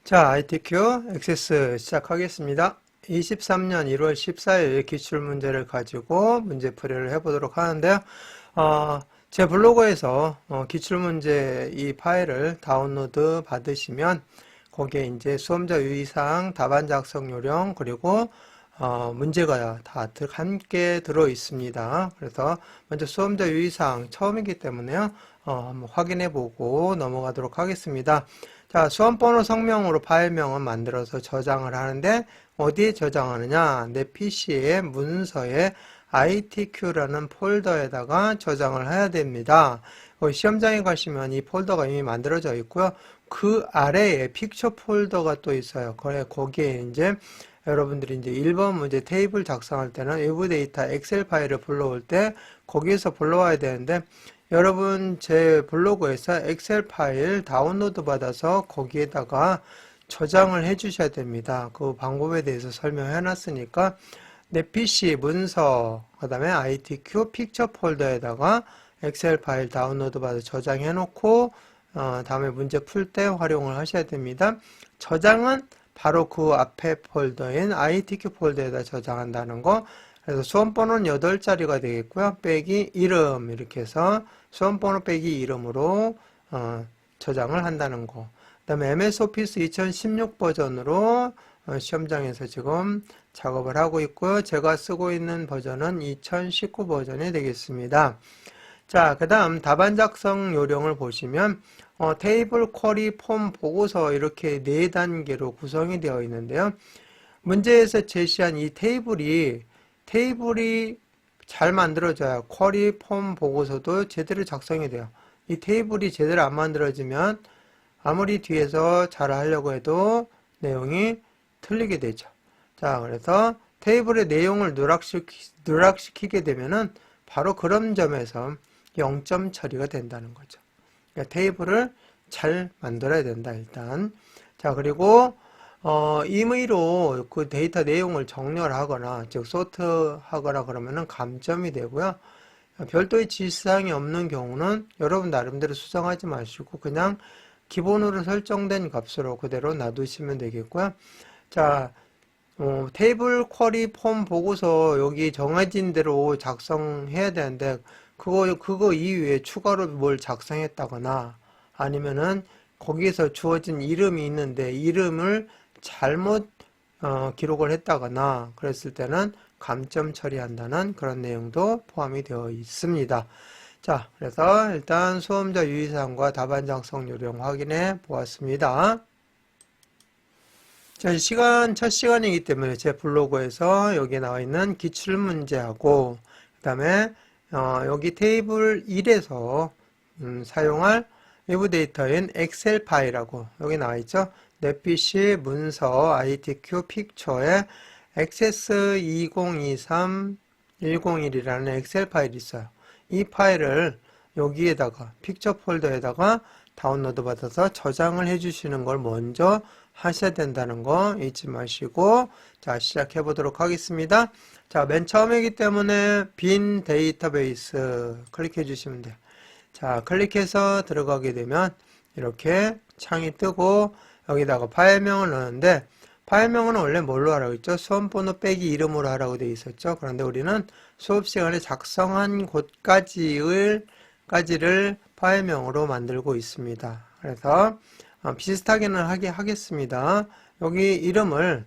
자, ITQ 액세스 시작하겠습니다. 23년 1월 14일 기출문제를 가지고 문제풀이를 해보도록 하는데요. 제 블로그에서 기출문제 이 파일을 다운로드 받으시면 거기에 이제 수험자 유의사항, 답안 작성 요령, 그리고 문제가 다 함께 들어 있습니다. 그래서 먼저 수험자 유의사항 처음이기 때문에요. 한번 확인해 보고 넘어가도록 하겠습니다. 자, 수험번호 성명으로 파일명은 만들어서 저장을 하는데 어디에 저장하느냐? 내 PC의 문서에 ITQ라는 폴더에다가 저장을 해야 됩니다. 시험장에 가시면 이 폴더가 이미 만들어져 있고요. 그 아래에 픽처 폴더가 또 있어요. 거기에 이제 여러분들이 이제 1번 문제 테이블 작성할 때는 외부 데이터 엑셀 파일을 불러올 때 거기에서 불러와야 되는데 여러분 제 블로그에서 엑셀 파일 다운로드 받아서 거기에다가 저장을 해 주셔야 됩니다. 그 방법에 대해서 설명해 놨으니까 내 PC 문서 그 다음에 ITQ 픽처 폴더에다가 엑셀 파일 다운로드 받아서 저장해 놓고 다음에 문제 풀 때 활용을 하셔야 됩니다. 저장은 바로 그 앞에 폴더인 ITQ 폴더에다 저장한다는 거. 그래서 수험번호는 8자리가 되겠고요. 빼기 이름 이렇게 해서 수험번호 빼기 이름으로 저장을 한다는 거. 그 다음에 MS 오피스 2016 버전으로 시험장에서 지금 작업을 하고 있고요. 제가 쓰고 있는 버전은 2019 버전이 되겠습니다. 자, 그 다음 답안 작성 요령을 보시면 테이블 쿼리 폼 보고서 이렇게 4단계로 구성이 되어 있는데요. 문제에서 제시한 이 테이블이 잘 만들어져야 쿼리 폼 보고서도 제대로 작성이 돼요. 이 테이블이 제대로 안 만들어지면 아무리 뒤에서 잘 하려고 해도 내용이 틀리게 되죠. 자, 그래서 테이블의 내용을 누락시키게 되면은 바로 그런 점에서 0점 처리가 된다는 거죠. 그러니까 테이블을 잘 만들어야 된다, 일단. 자, 그리고 임의로 그 데이터 내용을 정렬하거나 즉 소트하거나 그러면은 감점이 되고요. 별도의 지시사항이 없는 경우는 여러분 나름대로 수정하지 마시고 그냥 기본으로 설정된 값으로 그대로 놔두시면 되겠고요. 자, 테이블 쿼리 폼 보고서 여기 정해진 대로 작성해야 되는데 그거 이후에 추가로 뭘 작성했다거나 아니면은 거기에서 주어진 이름이 있는데 이름을 잘못 기록을 했다거나 그랬을 때는 감점 처리한다는 그런 내용도 포함이 되어 있습니다. 자, 그래서 일단 수험자 유의사항과 답안 작성 요령 확인해 보았습니다. 자, 첫 시간이기 때문에 제 블로그에서 여기 나와 있는 기출문제하고 그 다음에 여기 테이블 1에서 사용할 외부 데이터인 엑셀 파일하고 여기 나와 있죠. 내 PC 문서 ITQ 픽처에 액세스 2023-101이라는 엑셀 파일이 있어요. 이 파일을 여기에다가 픽처 폴더에다가 다운로드 받아서 저장을 해 주시는 걸 먼저 하셔야 된다는 거 잊지 마시고 자, 시작해 보도록 하겠습니다. 자, 맨 처음이기 때문에 빈 데이터베이스 클릭해 주시면 돼요. 자, 클릭해서 들어가게 되면 이렇게 창이 뜨고 여기다가 파일명을 넣는데 파일명은 원래 뭘로 하라고 했죠? 수험번호 빼기 이름으로 하라고 되어 있었죠. 그런데 우리는 수업 시간에 작성한 곳까지를 파일명으로 만들고 있습니다. 그래서 비슷하게는 하겠습니다. 여기 이름을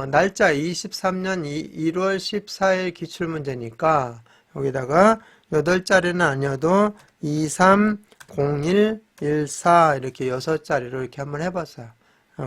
날짜 23년 1월 14일 기출문제니까 여기다가 8자리는 아니어도 230114 이렇게 6자리로 이렇게 한번 해봤어요.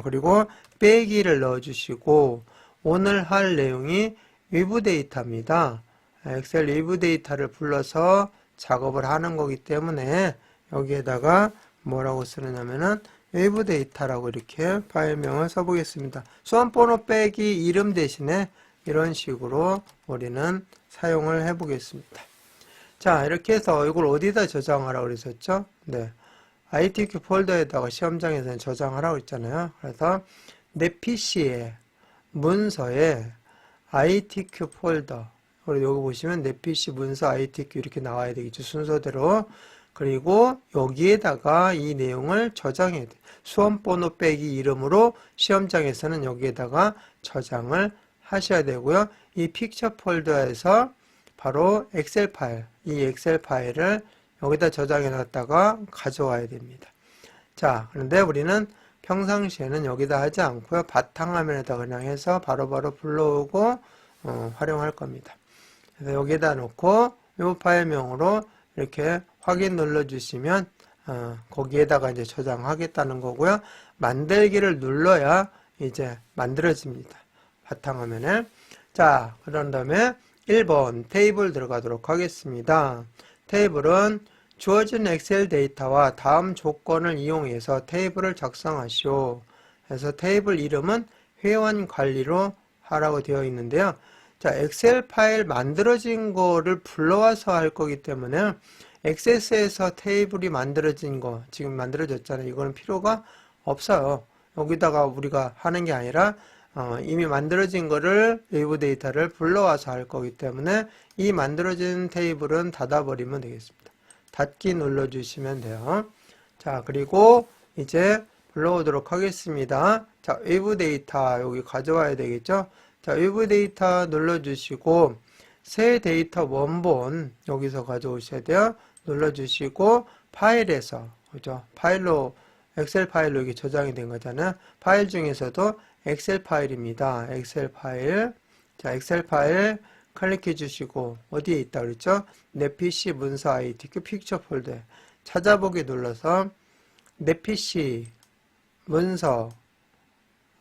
그리고 빼기를 넣어주시고 오늘 할 내용이 외부 데이터입니다. 엑셀 외부 데이터를 불러서 작업을 하는 거기 때문에 여기에다가 뭐라고 쓰느냐면은 외부 데이터라고 이렇게 파일명을 써보겠습니다. 수험번호 빼기 이름 대신에 이런 식으로 우리는 사용을 해보겠습니다. 자, 이렇게 해서 이걸 어디다 저장하라고 그랬었죠? 네. ITQ 폴더에다가 시험장에서는 저장하라고 했잖아요. 그래서 내 PC에 문서에 ITQ 폴더 그리고 여기 보시면 내 PC 문서 ITQ 이렇게 나와야 되겠죠. 순서대로. 그리고 여기에다가 이 내용을 저장해야 돼. 수험번호 빼기 이름으로 시험장에서는 여기에다가 저장을 하셔야 되고요. 이 픽처 폴더에서 바로 엑셀 파일, 이 엑셀 파일을 여기다 저장해 놨다가 가져와야 됩니다. 자, 그런데 우리는 평상시에는 여기다 하지 않고요. 바탕화면에다 그냥 해서 바로바로 불러오고 활용할 겁니다. 그래서 여기다 놓고 이 파일명으로 이렇게 확인 눌러주시면 거기에다가 이제 저장하겠다는 거고요. 만들기를 눌러야 이제 만들어집니다. 바탕화면에. 자, 그런 다음에 1번 테이블 들어가도록 하겠습니다. 테이블은 주어진 엑셀 데이터와 다음 조건을 이용해서 테이블을 작성하시오. 그래서 테이블 이름은 회원 관리로 하라고 되어 있는데요. 자, 엑셀 파일 만들어진 거를 불러와서 할 거기 때문에 액세스에서 테이블이 만들어진 거 지금 만들어졌잖아요. 이거는 필요가 없어요. 여기다가 우리가 하는 게 아니라 이미 만들어진 거를 외부 데이터를 불러와서 할 거기 때문에 이 만들어진 테이블은 닫아버리면 되겠습니다. 닫기 눌러주시면 돼요. 자, 그리고 이제 불러오도록 하겠습니다. 자, 외부 데이터 여기 가져와야 되겠죠. 자, 외부 데이터 눌러주시고 새 데이터 원본 여기서 가져오셔야 돼요. 눌러주시고 파일에서 그죠? 파일로 엑셀 파일로 이게 저장이 된 거잖아요. 파일 중에서도 엑셀 파일입니다. 엑셀 파일. 자, 엑셀 파일 클릭해 주시고 어디에 있다 그랬죠? 내 PC 문서 ITQ 픽처 폴더에 찾아보기 눌러서 내 PC 문서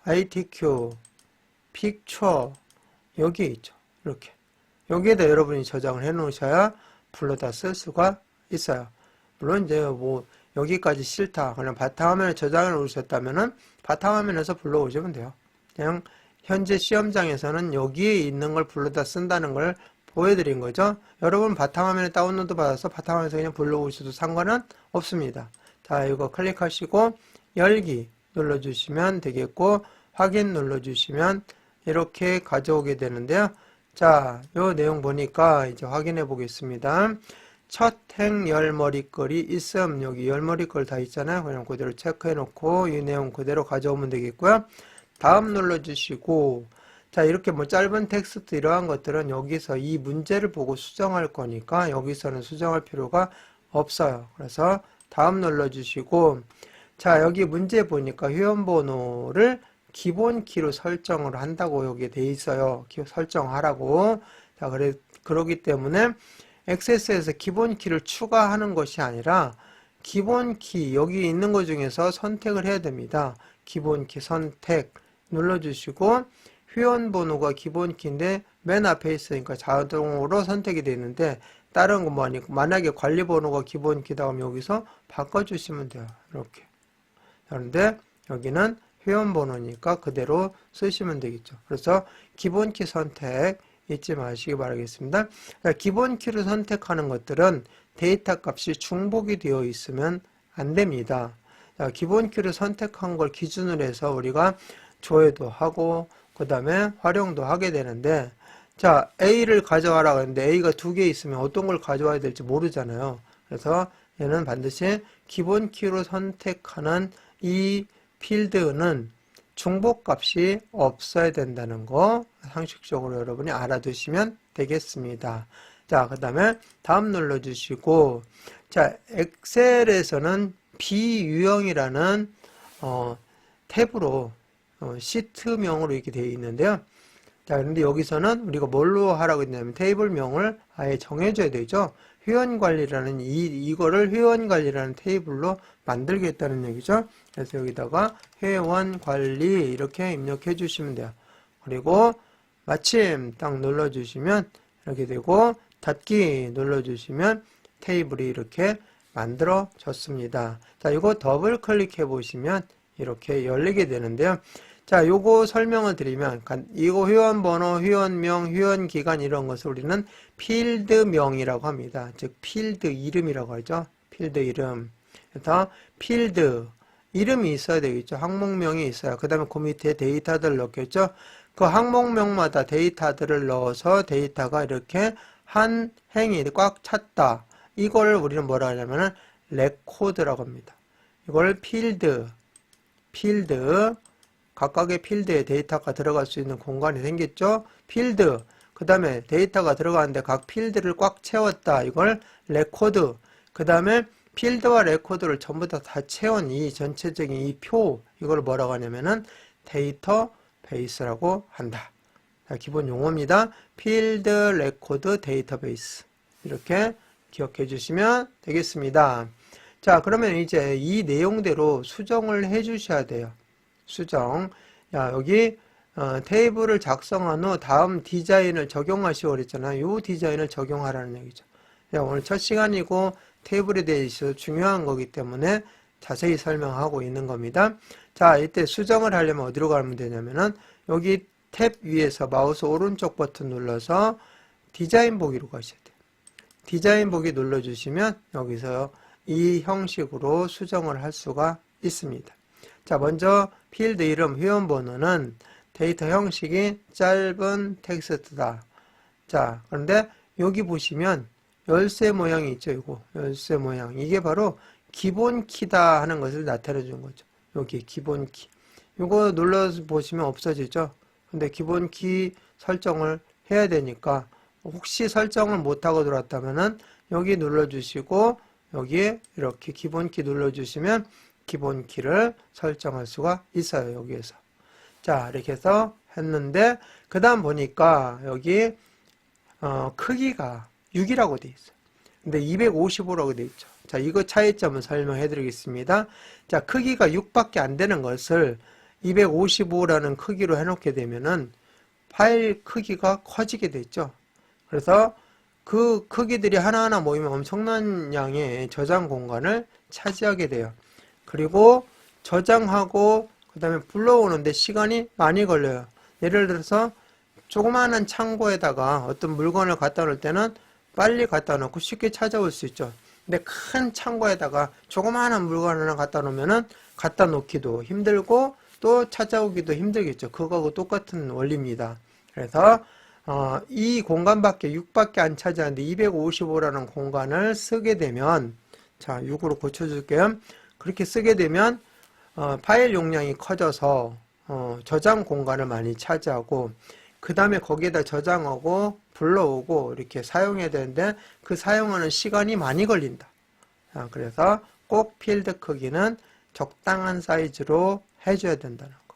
ITQ 픽처 여기에 있죠. 이렇게 여기에다 여러분이 저장을 해 놓으셔야 불러다 쓸 수가 있어요. 물론 이제 뭐 여기까지 싫다 그냥 바탕화면에 저장해 놓으셨다면은 바탕화면에서 불러오시면 돼요. 그냥 현재 시험장에서는 여기에 있는 걸 불러다 쓴다는 걸 보여드린 거죠. 여러분 바탕화면에 다운로드 받아서 바탕화면에서 그냥 불러오셔도 상관은 없습니다. 자, 이거 클릭하시고 열기 눌러주시면 되겠고 확인 눌러주시면 이렇게 가져오게 되는데요. 자, 요 내용 보니까 이제 확인해 보겠습니다. 첫 행 열머리글이 있음. 여기 열머리글 다 있잖아요. 그냥 그대로 체크해 놓고 이 내용 그대로 가져오면 되겠고요. 다음 눌러주시고 자, 이렇게 뭐 짧은 텍스트 이러한 것들은 여기서 이 문제를 보고 수정할 거니까 여기서는 수정할 필요가 없어요. 그래서 다음 눌러주시고 자, 여기 문제 보니까 회원번호를 기본 키로 설정을 한다고 여기에 돼 있어요. 설정하라고. 자, 그러기 때문에 액세스에서 기본 키를 추가하는 것이 아니라 기본 키 여기 있는 것 중에서 선택을 해야 됩니다. 기본 키 선택 눌러주시고 회원번호가 기본 키인데 맨 앞에 있으니까 자동으로 선택이 되는데 다른 거 뭐 아니고 만약에 관리번호가 기본 키다 하면 여기서 바꿔주시면 돼요. 이렇게. 그런데 여기는 회원번호니까 그대로 쓰시면 되겠죠. 그래서 기본키 선택 잊지 마시기 바라겠습니다. 기본키를 선택하는 것들은 데이터 값이 중복이 되어 있으면 안 됩니다. 기본키를 선택한 걸 기준으로 해서 우리가 조회도 하고 그 다음에 활용도 하게 되는데 자, A를 가져와라 그랬는데 A가 두 개 있으면 어떤 걸 가져와야 될지 모르잖아요. 그래서 얘는 반드시 기본키로 선택하는 이 필드는 중복값이 없어야 된다는 거 상식적으로 여러분이 알아두시면 되겠습니다. 자, 그 다음에 다음 눌러주시고 자, 엑셀에서는 비유형이라는 탭으로 시트명으로 이렇게 되어 있는데요. 자, 그런데 여기서는 우리가 뭘로 하라고 했냐면 테이블명을 아예 정해줘야 되죠. 회원관리라는 이거를 회원관리라는 테이블로 만들겠다는 얘기죠. 그래서 여기다가 회원관리 이렇게 입력해 주시면 돼요. 그리고 마침 딱 눌러주시면 이렇게 되고 닫기 눌러주시면 테이블이 이렇게 만들어졌습니다. 자, 이거 더블 클릭해 보시면 이렇게 열리게 되는데요. 자, 요거 설명을 드리면 이거 회원번호, 회원명, 회원기간 이런 것을 우리는 필드명이라고 합니다. 즉 필드 이름이라고 하죠. 필드 이름. 그래서 필드 이름이 있어야 되겠죠. 항목명이 있어요. 그 다음에 그 밑에 데이터들 넣겠죠. 그 항목명마다 데이터들을 넣어서 데이터가 이렇게 한 행이 꽉 찼다. 이걸 우리는 뭐라 하냐면은 레코드라고 합니다. 이걸 필드, 각각의 필드에 데이터가 들어갈 수 있는 공간이 생겼죠. 필드, 그 다음에 데이터가 들어가는데 각 필드를 꽉 채웠다. 이걸 레코드, 그 다음에 필드와 레코드를 전부 다 채운 이 전체적인 이 표, 이걸 뭐라고 하냐면은 데이터 베이스라고 한다. 자, 기본 용어입니다. 필드, 레코드, 데이터베이스. 이렇게 기억해 주시면 되겠습니다. 자, 그러면 이제 이 내용대로 수정을 해 주셔야 돼요. 수정. 야, 여기 테이블을 작성한 후 다음 디자인을 적용하시오 그랬잖아요. 이 디자인을 적용하라는 얘기죠. 야, 오늘 첫 시간이고 테이블에 대해서 중요한 거기 때문에 자세히 설명하고 있는 겁니다. 자, 이때 수정을 하려면 어디로 가면 되냐면은 여기 탭 위에서 마우스 오른쪽 버튼 눌러서 디자인 보기로 가셔야 돼요. 디자인 보기 눌러주시면 여기서 이 형식으로 수정을 할 수가 있습니다. 자, 먼저 필드 이름, 회원번호는 데이터 형식이 짧은 텍스트다. 자, 그런데 여기 보시면 열쇠 모양이 있죠. 이거 열쇠 모양. 이게 바로 기본 키다 하는 것을 나타내 준 거죠. 여기 기본 키. 이거 눌러 보시면 없어지죠. 근데 기본 키 설정을 해야 되니까 혹시 설정을 못하고 들어왔다면은 여기 눌러주시고 여기에 이렇게 기본 키 눌러주시면 기본 키를 설정할 수가 있어요. 여기에서. 자, 이렇게 해서 했는데 그 다음 보니까 여기 크기가 6이라고 되어 있어요. 근데 255라고 되어 있죠. 자, 이거 차이점을 설명해 드리겠습니다. 자, 크기가 6밖에 안 되는 것을 255라는 크기로 해놓게 되면은 파일 크기가 커지게 되죠. 그래서 그 크기들이 하나하나 모이면 엄청난 양의 저장 공간을 차지하게 돼요. 그리고 저장하고 그 다음에 불러오는데 시간이 많이 걸려요. 예를 들어서 조그마한 창고에다가 어떤 물건을 갖다 놓을 때는 빨리 갖다 놓고 쉽게 찾아올 수 있죠. 근데 큰 창고에다가 조그마한 물건 하나 갖다 놓으면은 갖다 놓기도 힘들고 또 찾아오기도 힘들겠죠. 그거하고 똑같은 원리입니다. 그래서 이 공간밖에 6밖에 안 차지하는데 255라는 공간을 쓰게 되면, 자, 6으로 고쳐줄게요. 그렇게 쓰게 되면 파일 용량이 커져서 저장 공간을 많이 차지하고 그 다음에 거기에다 저장하고 불러오고 이렇게 사용해야 되는데 그 사용하는 시간이 많이 걸린다. 그래서 꼭 필드 크기는 적당한 사이즈로 해줘야 된다는 거.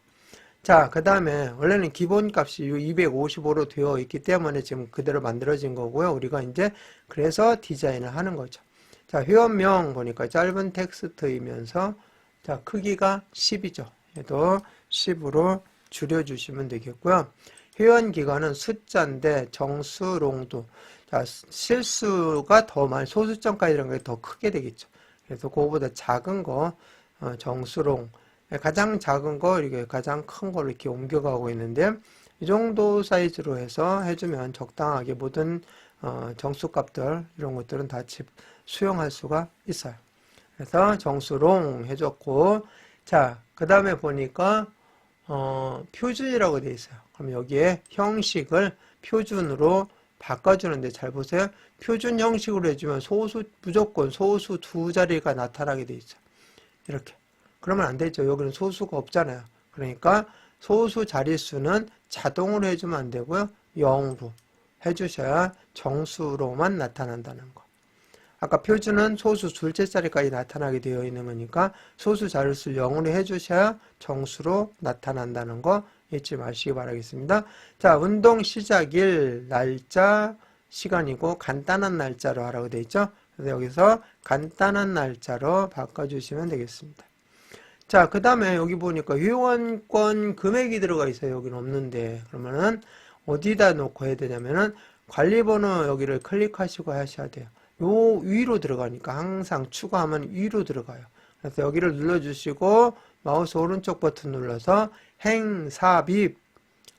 자, 그 다음에 원래는 기본값이 255로 되어 있기 때문에 지금 그대로 만들어진 거고요. 우리가 이제 그래서 디자인을 하는 거죠. 자, 회원명 보니까 짧은 텍스트이면서 자, 크기가 10이죠. 얘도 10으로 줄여주시면 되겠고요. 회원 기간은 숫자인데 정수롱도, 자, 실수가 더 많이, 소수점까지 이런 게 더 크게 되겠죠. 그래서 그거보다 작은 거 정수롱, 가장 작은 거 이렇게 가장 큰 걸로 이렇게 옮겨가고 있는데 이 정도 사이즈로 해서 해주면 적당하게 모든 정수값들 이런 것들은 다 수용할 수가 있어요. 그래서 정수롱 해줬고, 자, 그 다음에 보니까 표준이라고 되어 있어요. 그럼 여기에 형식을 표준으로 바꿔주는데 잘 보세요. 표준 형식으로 해주면 무조건 소수 두 자리가 나타나게 되어 있어요. 이렇게. 그러면 안 되죠. 여기는 소수가 없잖아요. 그러니까 소수 자릿수는 자동으로 해주면 안 되고요. 0으로 해주셔야 정수로만 나타난다는 거. 아까 표준은 소수 둘째 자리까지 나타나게 되어 있는 거니까 소수 자릿수 0으로 해주셔야 정수로 나타난다는 거 잊지 마시기 바라겠습니다. 자, 운동 시작일, 날짜, 시간이고 간단한 날짜로 하라고 되어 있죠. 그래서 여기서 간단한 날짜로 바꿔주시면 되겠습니다. 자, 그 다음에 여기 보니까 회원권 금액이 들어가 있어요. 여기는 없는데. 그러면은 어디다 놓고 해야 되냐면은 관리번호 여기를 클릭하시고 하셔야 돼요. 요 위로 들어가니까 항상 추가하면 위로 들어가요. 그래서 여기를 눌러주시고 마우스 오른쪽 버튼 눌러서 행삽입,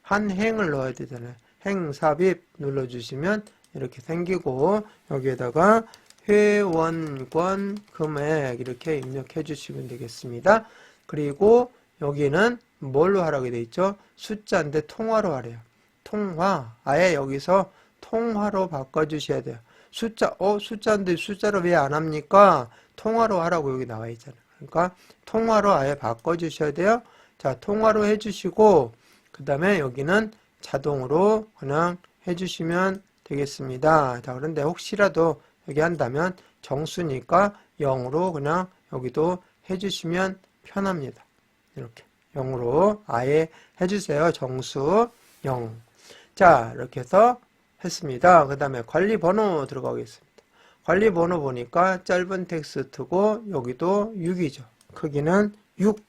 한 행을 넣어야 되잖아요. 행삽입 눌러주시면 이렇게 생기고 여기에다가 회원권 금액 이렇게 입력해 주시면 되겠습니다. 그리고 여기는 뭘로 하라고 되어 있죠? 숫자인데 통화로 하래요. 통화, 아예 여기서 통화로 바꿔주셔야 돼요. 숫자인데 숫자로 왜 안 합니까? 통화로 하라고 여기 나와 있잖아요. 그러니까 통화로 아예 바꿔주셔야 돼요. 자, 통화로 해주시고 그 다음에 여기는 자동으로 그냥 해주시면 되겠습니다. 자, 그런데 혹시라도 여기 한다면 정수니까 0으로 그냥 여기도 해주시면 편합니다. 이렇게 0으로 아예 해주세요. 정수 0. 자, 이렇게 해서 했습니다. 그 다음에 관리번호 들어가겠습니다. 관리번호 보니까 짧은 텍스트고 여기도 6이죠. 크기는 6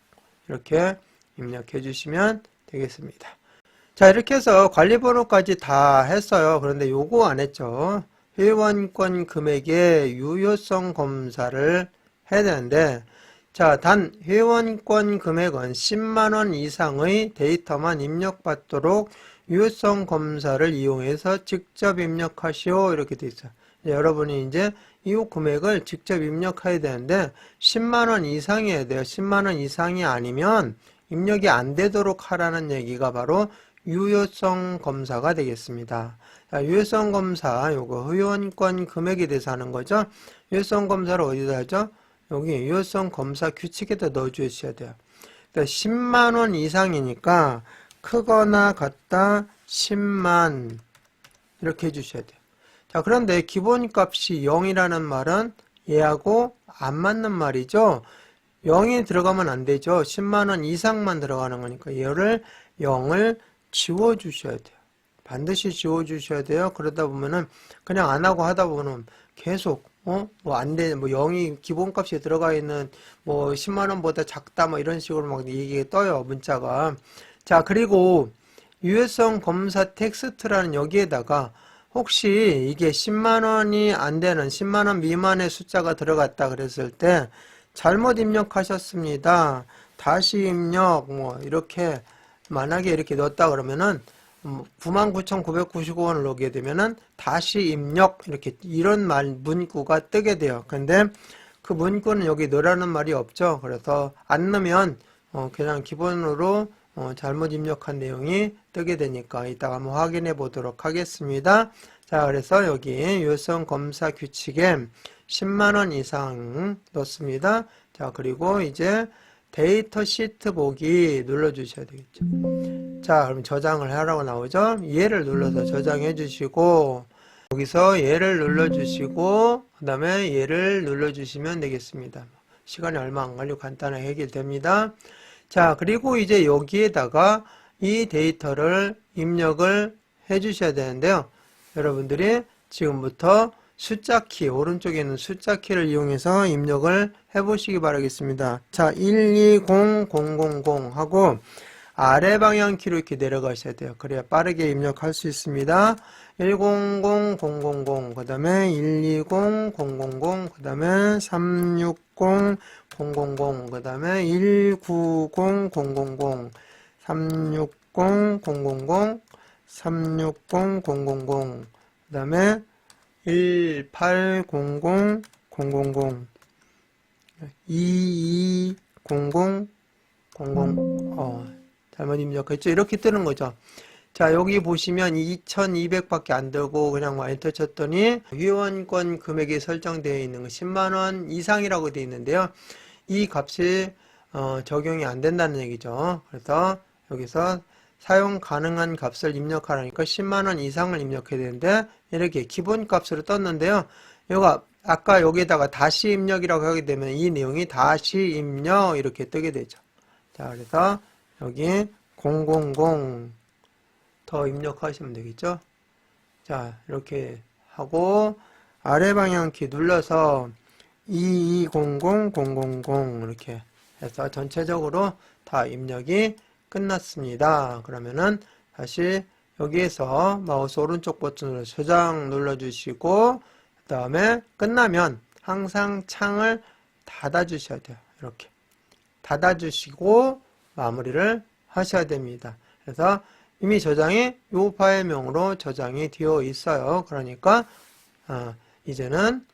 이렇게 입력해 주시면 되겠습니다. 자, 이렇게 해서 관리번호까지 다 했어요. 그런데 요거 안 했죠. 회원권 금액의 유효성 검사를 해야 되는데, 자, 단 회원권 금액은 10만원 이상의 데이터만 입력받도록 유효성 검사를 이용해서 직접 입력하시오. 이렇게 돼 있어요. 여러분이 이제 이 금액을 직접 입력해야 되는데 10만원 이상이어야 돼요. 10만원 이상이 아니면 입력이 안 되도록 하라는 얘기가 바로 유효성 검사가 되겠습니다. 자, 유효성 검사, 요거 회원권 금액에 대해서 하는 거죠. 유효성 검사를 어디다 하죠? 여기 유효성 검사 규칙에다 넣어 주셔야 돼요. 10만원 이상이니까 크거나 같다 10만 이렇게 해주셔야 돼요. 자, 그런데 기본값이 0이라는 말은 얘하고 안 맞는 말이죠. 0이 들어가면 안 되죠. 10만원 이상만 들어가는 거니까 얘를 0을 지워주셔야 돼요. 반드시 지워주셔야 돼요. 그러다 보면은 그냥 안 하고 하다 보면 계속 뭐 안 돼, 뭐 0이 기본값에 들어가 있는 뭐 10만원보다 작다 뭐 이런 식으로 막 이게 떠요. 문자가. 자, 그리고 유효성 검사 텍스트라는 여기에다가 혹시 이게 10만원이 안 되는 10만원 미만의 숫자가 들어갔다 그랬을 때 잘못 입력하셨습니다. 다시 입력 뭐 이렇게 만약에 이렇게 넣었다 그러면은 99,995원을 넣게 되면은 다시 입력 이렇게 이런 문구가 뜨게 돼요. 근데 그 문구는 여기 넣으라는 말이 없죠. 그래서 안 넣으면 그냥 기본으로 잘못 입력한 내용이 뜨게 되니까 이따가 한번 확인해 보도록 하겠습니다. 자, 그래서 여기 유효성 검사 규칙에 10만원 이상 넣습니다. 자, 그리고 이제 데이터 시트 보기 눌러주셔야 되겠죠. 자, 그럼 저장을 하라고 나오죠. 얘를 눌러서 저장해 주시고 여기서 얘를 눌러주시고 그 다음에 얘를 눌러주시면 되겠습니다. 시간이 얼마 안 걸리고 간단하게 해결됩니다. 자, 그리고 이제 여기에다가 이 데이터를 입력을 해 주셔야 되는데요. 여러분들이 지금부터 숫자 키, 오른쪽에 있는 숫자 키를 이용해서 입력을 해 보시기 바라겠습니다. 자, 120000 하고 아래 방향 키로 이렇게 내려가셔야 돼요. 그래야 빠르게 입력할 수 있습니다. 1000000, 그 다음에 120000, 그 다음에 360 000, 그 다음에 190 000, 360 000, 360 000, 그 다음에 1800 000, 2200 00, 잘못 입력했죠? 이렇게 뜨는 거죠. 자, 여기 보시면 2200밖에 안 되고 그냥 엔터 쳤더니 회원권 금액이 설정되어 있는 거 10만원 이상이라고 되어 있는데요. 이 값이 적용이 안 된다는 얘기죠. 그래서 여기서 사용 가능한 값을 입력하라니까 10만원 이상을 입력해야 되는데 이렇게 기본 값으로 떴는데요. 이거 아까 여기에다가 다시 입력이라고 하게 되면 이 내용이 다시 입력 이렇게 뜨게 되죠. 자, 그래서 여기 000 더 입력하시면 되겠죠. 자, 이렇게 하고 아래 방향 키 눌러서 2200 000 이렇게 해서 전체적으로 다 입력이 끝났습니다. 그러면은 다시 여기에서 마우스 오른쪽 버튼으로 저장 눌러주시고 그 다음에 끝나면 항상 창을 닫아 주셔야 돼요. 이렇게 닫아 주시고 마무리를 하셔야 됩니다. 그래서 이미 저장이 이 파일명으로 저장이 되어 있어요. 그러니까 이제는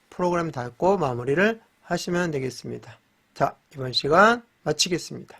프로그램 닫고 마무리를 하시면 되겠습니다. 자, 이번 시간 마치겠습니다.